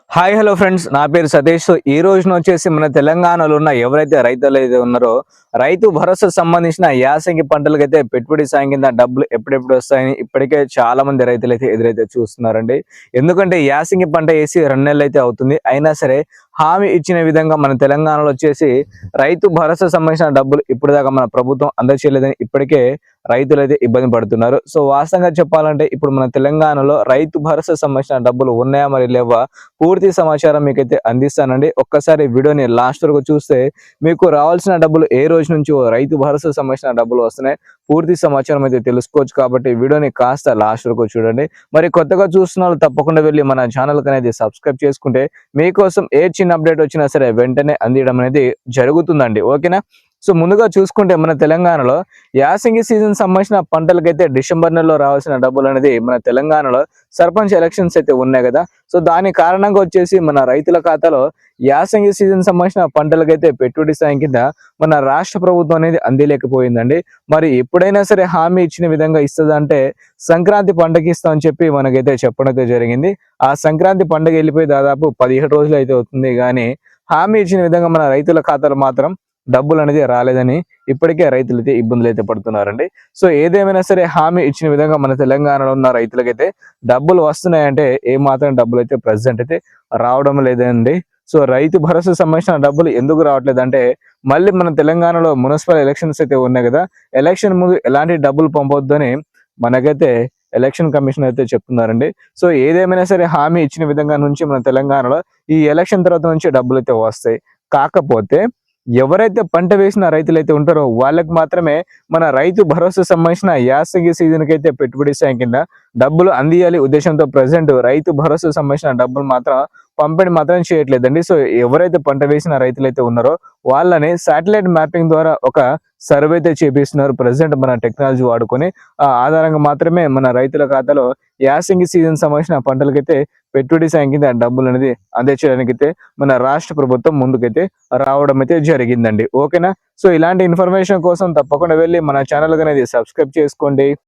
Hi hello friends, నా పేరు Satish. So ఈ రోజున వచ్చేసి మన తెలంగాణలో ఉన్న ఎవరైతే రైతులు అయితే ఉన్నారో రైతు భరోసా సంబంధించిన యాసంగి పంటలకైతే పెట్టుబడి సాయం కింద డబ్బులు ఎప్పుడెప్పుడు వస్తాయని ఇప్పటికే చాలా మంది రైతులు అయితే ఎదురైతే చూస్తున్నారండి. ఎందుకంటే యాసంగి పంట వేసి 2 నెలలు అయితే అవుతుంది. అయినా సరే హామీ ఇచ్చిన విధంగా మన తెలంగాణలో వచ్చేసి రైతు భరోసా సంబంధించిన డబ్బులు ఇప్పుడు దాకా మన ప్రభుత్వం అందచేయలేదని ఇప్పటికే రైతులు అయితే ఇబ్బంది పడుతున్నారు. సో వాస్తవంగా చెప్పాలంటే ఇప్పుడు మన తెలంగాణలో రైతు భరోసా సంబంధించిన డబ్బులు ఉన్నాయా మరి లేవా పూర్తి సమాచారం మీకైతే అందిస్తానండి. ఒక్కసారి వీడియోని లాస్ట్ వరకు చూస్తే మీకు రావాల్సిన డబ్బులు ఏ రోజు నుంచి రైతు భరోసా సంబంధించిన డబ్బులు వస్తున్నాయి పూర్తి సమాచారం అయితే తెలుసుకోవచ్చు. కాబట్టి వీడియోని కాస్త లాస్ట్ వరకు చూడండి. మరి కొత్తగా చూస్తున్న వాళ్ళు తప్పకుండా వెళ్ళి మన ఛానల్ అనేది సబ్స్క్రైబ్ చేసుకుంటే మీకోసం ఏ చిన్న అప్డేట్ వచ్చినా సరే వెంటనే అందించడం అనేది జరుగుతుందండి. ఓకేనా? సో ముందుగా చూసుకుంటే మన తెలంగాణలో యాసంగి సీజన్ సంబంధించిన పంటలకైతే డిసెంబర్ నెలలో రావాల్సిన డబ్బులు అనేది మన తెలంగాణలో సర్పంచ్ ఎలక్షన్స్ అయితే ఉన్నాయి కదా. సో దాని కారణంగా వచ్చేసి మన రైతుల ఖాతాలో యాసంగి సీజన్ సంబంధించిన పంటలకైతే పెట్టుబడి సాయం కింద మన రాష్ట్ర ప్రభుత్వం అనేది అందిలేకపోయిందండి. మరి ఎప్పుడైనా సరే హామీ ఇచ్చిన విధంగా ఇస్తుందంటే సంక్రాంతి పంటకి ఇస్తామని చెప్పి మనకైతే చెప్పడం అయితే జరిగింది. ఆ సంక్రాంతి పండుగ వెళ్ళిపోయి దాదాపు 17 రోజులు అయితే అవుతుంది. కానీ హామీ ఇచ్చిన విధంగా మన రైతుల ఖాతాలో మాత్రం డబ్బులు అనేది రాలేదని ఇప్పటికే రైతులు అయితే ఇబ్బందులు అయితే పడుతున్నారండి. సో ఏదేమైనా సరే హామీ ఇచ్చిన విధంగా మన తెలంగాణలో ఉన్న రైతులకైతే డబ్బులు వస్తున్నాయంటే ఏ మాత్రం డబ్బులు అయితే ప్రజెంట్ అయితే రావడం లేదండి. సో రైతు భరోసా సంబంధించిన డబ్బులు ఎందుకు రావట్లేదు అంటే మళ్ళీ మన తెలంగాణలో మున్సిపల్ ఎలక్షన్స్ అయితే ఉన్నాయి కదా. ఎలక్షన్ ముందు ఎలాంటి డబ్బులు పంపొద్దని మనకైతే ఎలక్షన్ కమిషన్ అయితే చెప్తున్నారండి. సో ఏదేమైనా సరే హామీ ఇచ్చిన విధంగా నుంచి మన తెలంగాణలో ఈ ఎలక్షన్ తర్వాత నుంచి డబ్బులు అయితే వస్తాయి. కాకపోతే ఎవరైతే పంట వేసిన రైతులు అయితే ఉంటారో వాళ్ళకి మాత్రమే మన రైతు భరోసా సంబంధించిన యాసంగి సీజన్ కి అయితే పెట్టుబడి సాయం కింద డబ్బులు అందియాలి ఉద్దేశంతో ప్రజెంట్ రైతు భరోసా సంబంధించిన డబ్బులు మాత్రం పంపిణీ మాత్రం చేయట్లేదండి. సో ఎవరైతే పంట వేసిన రైతులు అయితే ఉన్నారో వాళ్ళని శాటిలైట్ మ్యాపింగ్ ద్వారా ఒక సర్వే అయితే చేపిస్తున్నారు ప్రజెంట్ మన టెక్నాలజీ వాడుకొని. ఆ ఆధారంగా మాత్రమే మన రైతుల ఖాతాలో యాసంగి సీజన్ సంబంధించిన పంటలకైతే పెట్టుబడి సాయం కింద డబ్బులు అనేది అందించడానికి అయితే మన రాష్ట్ర ప్రభుత్వం ముందుకైతే రావడం అయితే జరిగిందండి. ఓకేనా? సో ఇలాంటి ఇన్ఫర్మేషన్ కోసం తప్పకుండా వెళ్ళి మన ఛానల్ అనేది సబ్స్క్రైబ్ చేసుకోండి.